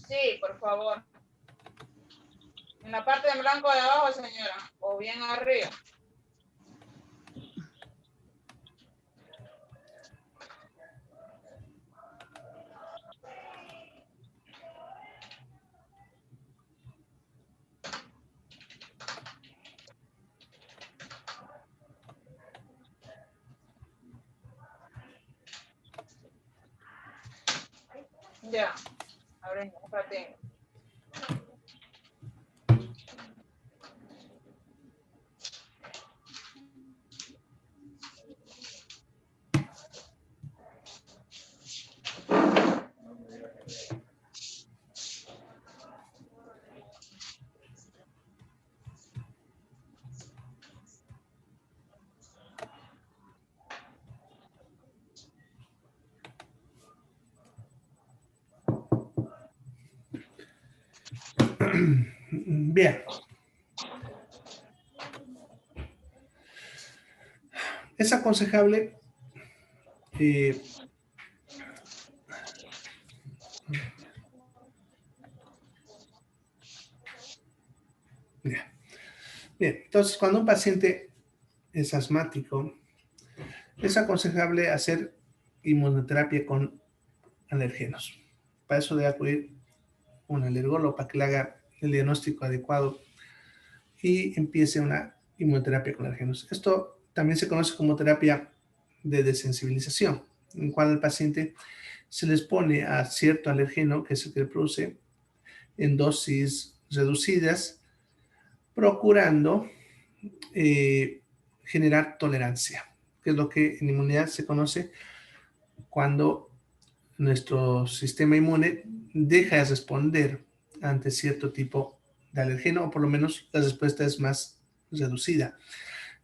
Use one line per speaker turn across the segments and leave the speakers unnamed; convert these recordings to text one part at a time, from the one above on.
Sí, por favor. En la parte en blanco de abajo, señora, o bien arriba. Ya, ahora tengo.
Bien. Es aconsejable bien. Bien, entonces cuando un paciente es asmático, es aconsejable hacer inmunoterapia con alergenos. Para eso debe acudir un alergólogo para que le haga el diagnóstico adecuado y empiece una inmunoterapia con alergenos. Esto también se conoce como terapia de desensibilización, en cual al paciente se les pone a cierto alergeno, que es el que produce, en dosis reducidas, procurando generar tolerancia, que es lo que en inmunidad se conoce cuando nuestro sistema inmune deja de responder ante cierto tipo de alergeno, o por lo menos la respuesta es más reducida.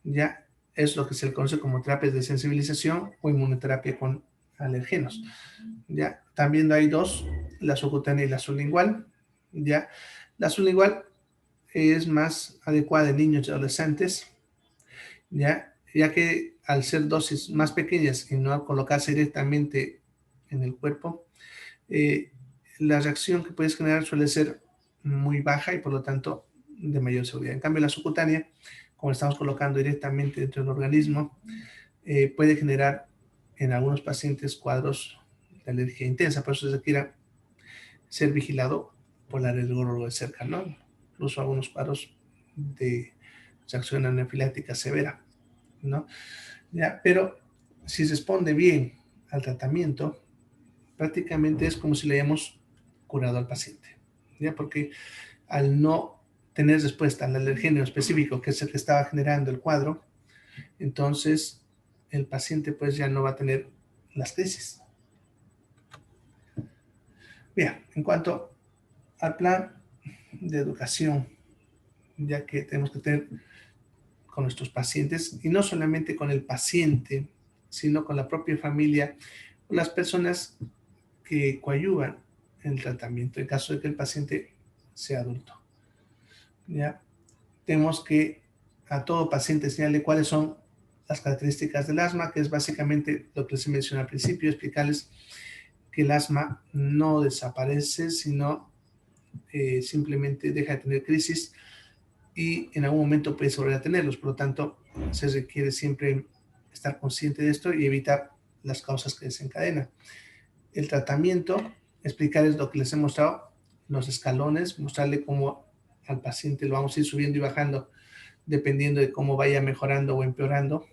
Ya es lo que se le conoce como terapia de sensibilización o inmunoterapia con alergenos. Ya también hay dos, la subcutánea y la sublingual. Ya la sublingual es más adecuada en niños y adolescentes, ya que al ser dosis más pequeñas y no al colocarse directamente en el cuerpo, la reacción que puedes generar suele ser muy baja y por lo tanto de mayor seguridad. En cambio, la subcutánea, como estamos colocando directamente dentro del organismo, puede generar en algunos pacientes cuadros de alergia intensa, por eso se requiere ser vigilado por el alergólogo de cerca, ¿no? Incluso algunos cuadros de reacción anafiláctica severa, ¿no? Ya, pero si responde bien al tratamiento, prácticamente es como si le hayamos curado al paciente, ¿ya? Porque al no tener respuesta al alergeno específico, que es el que estaba generando el cuadro, entonces el paciente pues ya no va a tener las crisis. Bien, en cuanto al plan de educación, ya que tenemos que tener con nuestros pacientes, y no solamente con el paciente, sino con la propia familia, con las personas que coadyuvan en el tratamiento, en caso de que el paciente sea adulto. ¿Ya? Tenemos que a todo paciente enseñarle cuáles son las características del asma, que es básicamente lo que les mencioné al principio, explicarles que el asma no desaparece, sino simplemente deja de tener crisis y en algún momento puede volver a tenerlos. Por lo tanto, se requiere siempre estar consciente de esto y evitar las causas que desencadenan. El tratamiento, explicarles lo que les he mostrado, los escalones, mostrarle cómo al paciente lo vamos a ir subiendo y bajando dependiendo de cómo vaya mejorando o empeorando.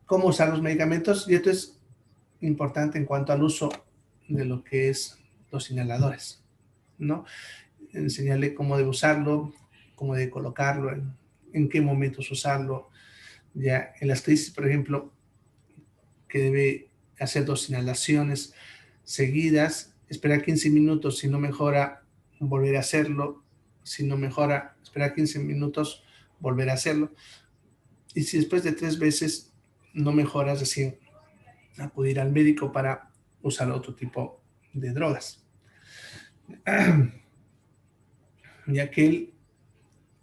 Cómo usar los medicamentos, y esto es importante en cuanto al uso de lo que es los inhaladores, ¿no? Enseñarle cómo debe usarlo, cómo debe colocarlo, en qué momentos usarlo. Ya en las crisis, por ejemplo, que debe hacer 2 inhalaciones seguidas, esperar 15 minutos, si no mejora, volver a hacerlo, si no mejora, esperar 15 minutos, volver a hacerlo, y si después de 3 veces no mejoras, recién acudir al médico para usar otro tipo de drogas. Ya que él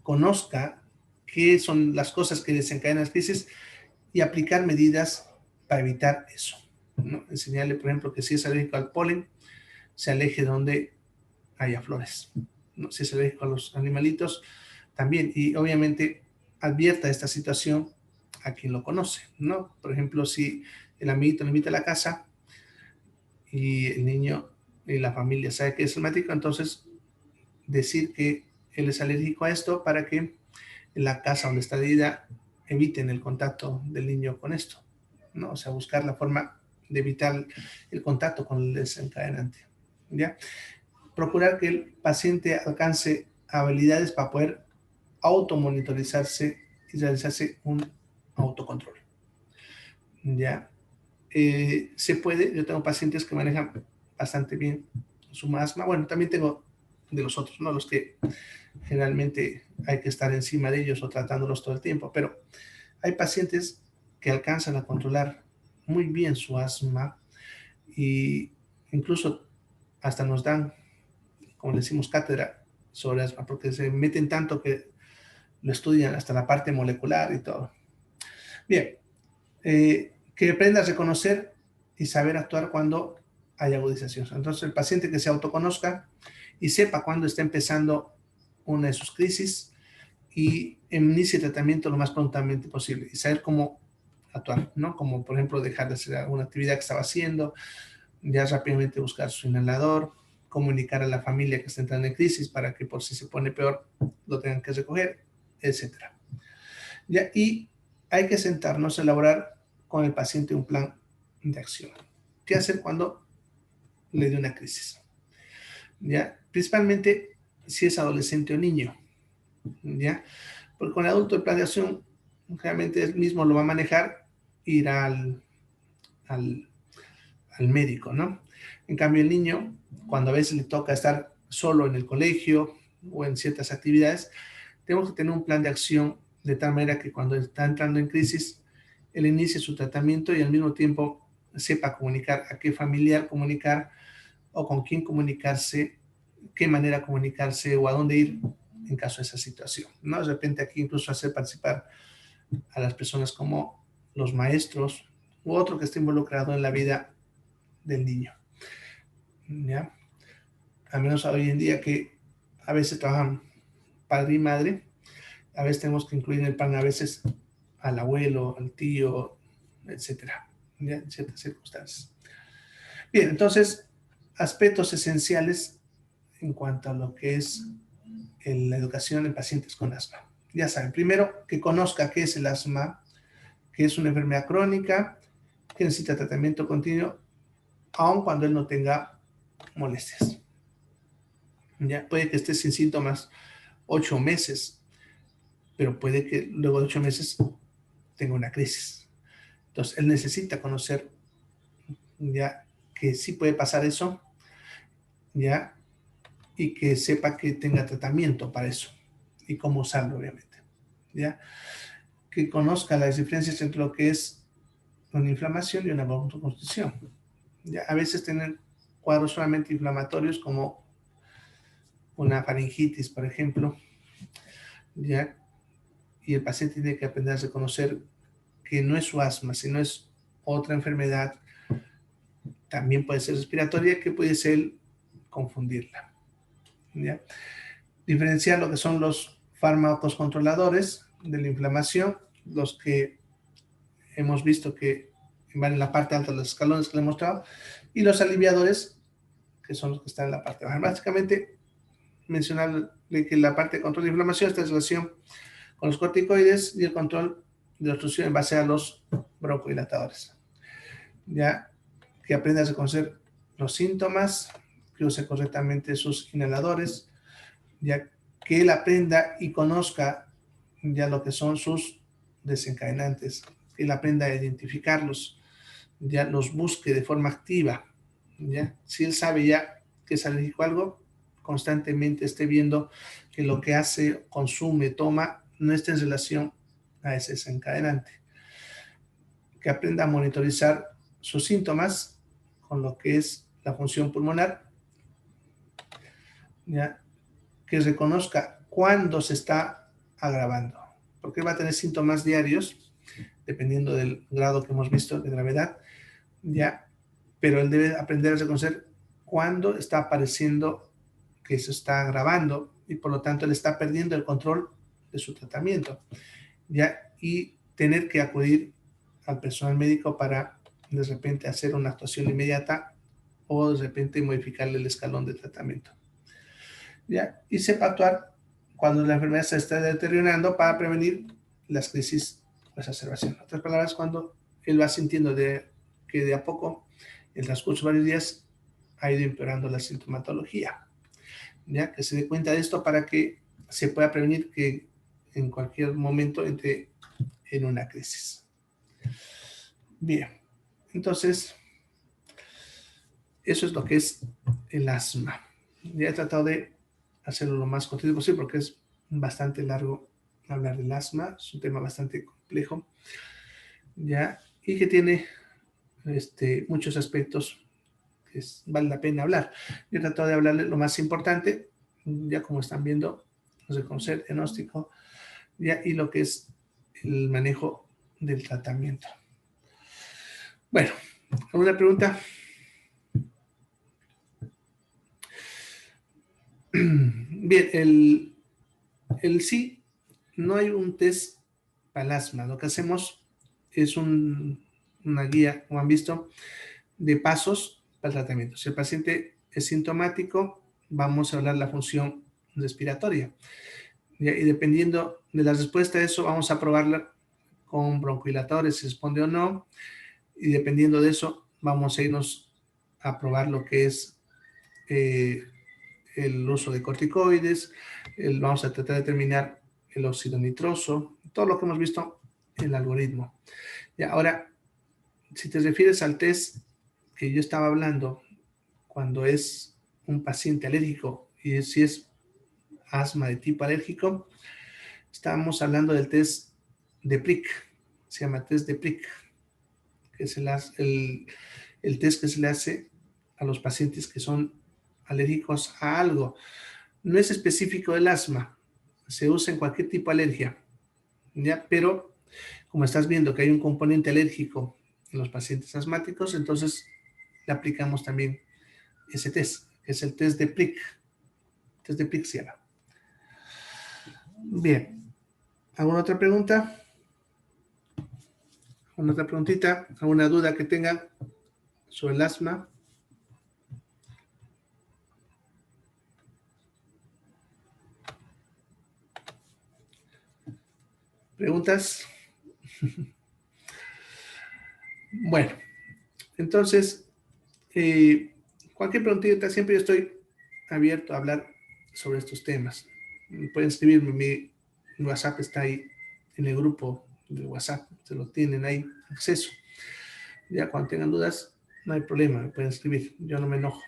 conozca qué son las cosas que desencadenan las crisis y aplicar medidas para evitar eso, ¿no? Enseñarle, por ejemplo, que si es alérgico al polen, se aleje de donde haya flores, ¿no? Si se aleje a los animalitos, también. Y obviamente advierta esta situación a quien lo conoce, ¿no? Por ejemplo, si el amiguito le invita a la casa y el niño y la familia sabe que es asmático, entonces decir que él es alérgico a esto para que en la casa donde está de ida eviten el contacto del niño con esto, ¿no? O sea, buscar la forma de evitar el contacto con el desencadenante, ¿ya? Procurar que el paciente alcance habilidades para poder automonitorizarse y realizarse un autocontrol, ¿ya? Se puede, yo tengo pacientes que manejan bastante bien su asma, bueno, también tengo de los otros, ¿no? Los que generalmente hay que estar encima de ellos o tratándolos todo el tiempo, pero hay pacientes que alcanzan a controlar muy bien su asma y incluso hasta nos dan, como decimos, cátedra sobre asma, porque se meten tanto que lo estudian hasta la parte molecular y todo. Bien, que aprenda a reconocer y saber actuar cuando hay agudización. Entonces, el paciente que se autoconozca y sepa cuándo está empezando una de sus crisis y inicie el tratamiento lo más prontamente posible y saber cómo actuar, ¿no? Como, por ejemplo, dejar de hacer alguna actividad que estaba haciendo, ya rápidamente buscar su inhalador, comunicar a la familia que está entrando en crisis para que por si se pone peor lo tengan que recoger, etcétera. ¿Ya? Y hay que sentarnos a elaborar con el paciente un plan de acción. ¿Qué hacer cuando le dé una crisis? ¿Ya? Principalmente si es adolescente o niño, ¿ya? Porque con el adulto el plan de acción realmente él mismo lo va a manejar, irá al médico, ¿no? En cambio el niño, cuando a veces le toca estar solo en el colegio o en ciertas actividades, tenemos que tener un plan de acción de tal manera que cuando está entrando en crisis, él inicie su tratamiento y al mismo tiempo sepa comunicar a qué familiar comunicar o con quién comunicarse, qué manera comunicarse o a dónde ir en caso de esa situación, ¿no? De repente aquí incluso hacer participar a las personas como los maestros u otro que esté involucrado en la vida del niño, ¿ya? A menos hoy en día que a veces trabajan padre y madre, a veces tenemos que incluir en el plan a veces al abuelo, al tío, etcétera, ¿ya? En ciertas circunstancias. Bien, entonces, aspectos esenciales en cuanto a lo que es la educación en pacientes con asma. Ya saben, primero, que conozca qué es el asma, que es una enfermedad crónica, que necesita tratamiento continuo, aun cuando él no tenga molestias. Ya puede que esté sin síntomas 8 meses, pero puede que luego de 8 meses tenga una crisis. Entonces, él necesita conocer ya que sí puede pasar eso, ya, y que sepa que tenga tratamiento para eso y cómo usarlo, obviamente, ya. Que conozca las diferencias entre lo que es una inflamación y una broncoconstricción. Ya, a veces tienen cuadros solamente inflamatorios como una faringitis, por ejemplo, ya, y el paciente tiene que aprender a reconocer que no es su asma, sino es otra enfermedad, también puede ser respiratoria, que puede ser confundirla, ¿ya? Diferenciar lo que son los fármacos controladores de la inflamación, los que hemos visto que van en la parte alta de los escalones que le he mostrado, y los aliviadores, que son los que están en la parte baja. Básicamente, mencionarle que la parte de control de inflamación está en relación con los corticoides y el control de obstrucción en base a los broncodilatadores. Ya que aprenda a reconocer los síntomas, que use correctamente sus inhaladores, ya que él aprenda y conozca ya lo que son sus desencadenantes, que él aprenda a identificarlos, ya los busque de forma activa, ya si él sabe ya que es alérgico a algo, constantemente esté viendo que lo que hace, consume, toma, no esté en relación a ese desencadenante, que aprenda a monitorizar sus síntomas con lo que es la función pulmonar, ¿ya? Que reconozca cuándo se está agravando, porque va a tener síntomas diarios, dependiendo del grado que hemos visto de gravedad, ¿ya? Pero él debe aprender a reconocer cuando está apareciendo que se está grabando y por lo tanto él está perdiendo el control de su tratamiento, ¿ya? Y tener que acudir al personal médico para de repente hacer una actuación inmediata o de repente modificarle el escalón de tratamiento, ¿ya? Y sepa actuar cuando la enfermedad se está deteriorando para prevenir las crisis o exacerbación. En otras palabras, cuando él va sintiendo que de a poco, en el transcurso de varios días, ha ido empeorando la sintomatología, ¿ya? Que se dé cuenta de esto para que se pueda prevenir que en cualquier momento entre en una crisis. Bien, entonces, eso es lo que es el asma. Ya he tratado de hacerlo lo más cortito posible porque es bastante largo hablar del asma, es un tema bastante complejo, ¿ya? Y que tiene muchos aspectos que vale la pena hablar. Yo he tratado de hablarle lo más importante, ya como están viendo, reconocer, diagnóstico, ya, y lo que es el manejo del tratamiento. Bueno, ¿alguna pregunta? Bien, el sí, no hay un test para el asma. Lo que hacemos es una guía, como han visto, de pasos para el tratamiento. Si el paciente es sintomático, vamos a hablar de la función respiratoria. Y dependiendo de la respuesta a eso, vamos a probarla con broncohilatadores, si responde o no. Y dependiendo de eso, vamos a irnos a probar lo que es el uso de corticoides, vamos a tratar de determinar el óxido nitroso, todo lo que hemos visto en el algoritmo. Y ahora, si te refieres al test que yo estaba hablando, cuando es un paciente alérgico y si es asma de tipo alérgico, estamos hablando del test de Prick, se llama test de Prick, que es el test que se le hace a los pacientes que son alérgicos a algo. No es específico del asma, se usa en cualquier tipo de alergia, ¿ya? Pero como estás viendo que hay un componente alérgico en los pacientes asmáticos, entonces le aplicamos también ese test, que es el test de Prick. Test de Prick se llama. Bien, ¿alguna otra pregunta? ¿Alguna otra preguntita? ¿Alguna duda que tengan sobre el asma? ¿Preguntas? Bueno, entonces, cualquier preguntita, siempre yo estoy abierto a hablar sobre estos temas. Pueden escribirme, mi WhatsApp está ahí en el grupo de WhatsApp, se lo tienen ahí acceso. Ya cuando tengan dudas, no hay problema, me pueden escribir, yo no me enojo.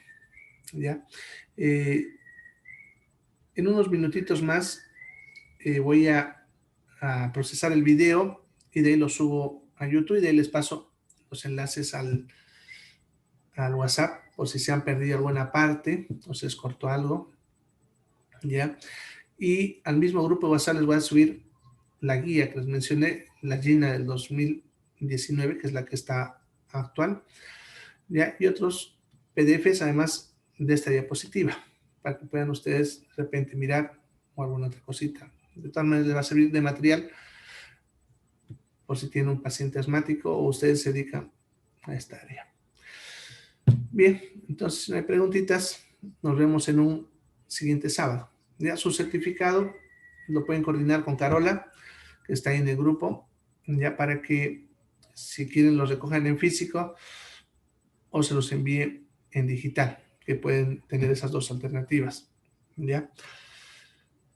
¿Ya? En unos minutitos más voy a procesar el video y de ahí lo subo a YouTube y de ahí les paso los enlaces al WhatsApp por si se han perdido alguna parte o se les cortó algo, ¿ya? Y al mismo grupo de WhatsApp les voy a subir la guía que les mencioné, la GINA del 2019, que es la que está actual, ¿ya? Y otros PDFs además de esta diapositiva, para que puedan ustedes de repente mirar o alguna otra cosita. De todas maneras les va a servir de material por si tienen un paciente asmático o ustedes se dedican a esta área. Bien, entonces si no hay preguntitas, nos vemos en un siguiente sábado. Ya su certificado lo pueden coordinar con Carola, que está ahí en el grupo, ya para que si quieren los recojan en físico o se los envíe en digital, que pueden tener esas dos alternativas. ¿Ya?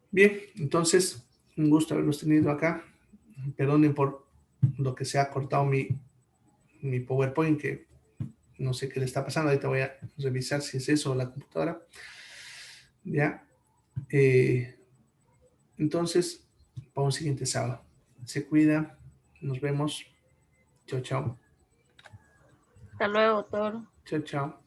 Bien, entonces, un gusto haberlos tenido acá. Perdonen por lo que se ha cortado mi PowerPoint, que no sé qué le está pasando. Ahorita voy a revisar si es eso o la computadora. ¿Ya? Entonces, para un siguiente sábado. Se cuida. Nos vemos. Chao, chao.
Hasta luego, doctor.
Chao, chao.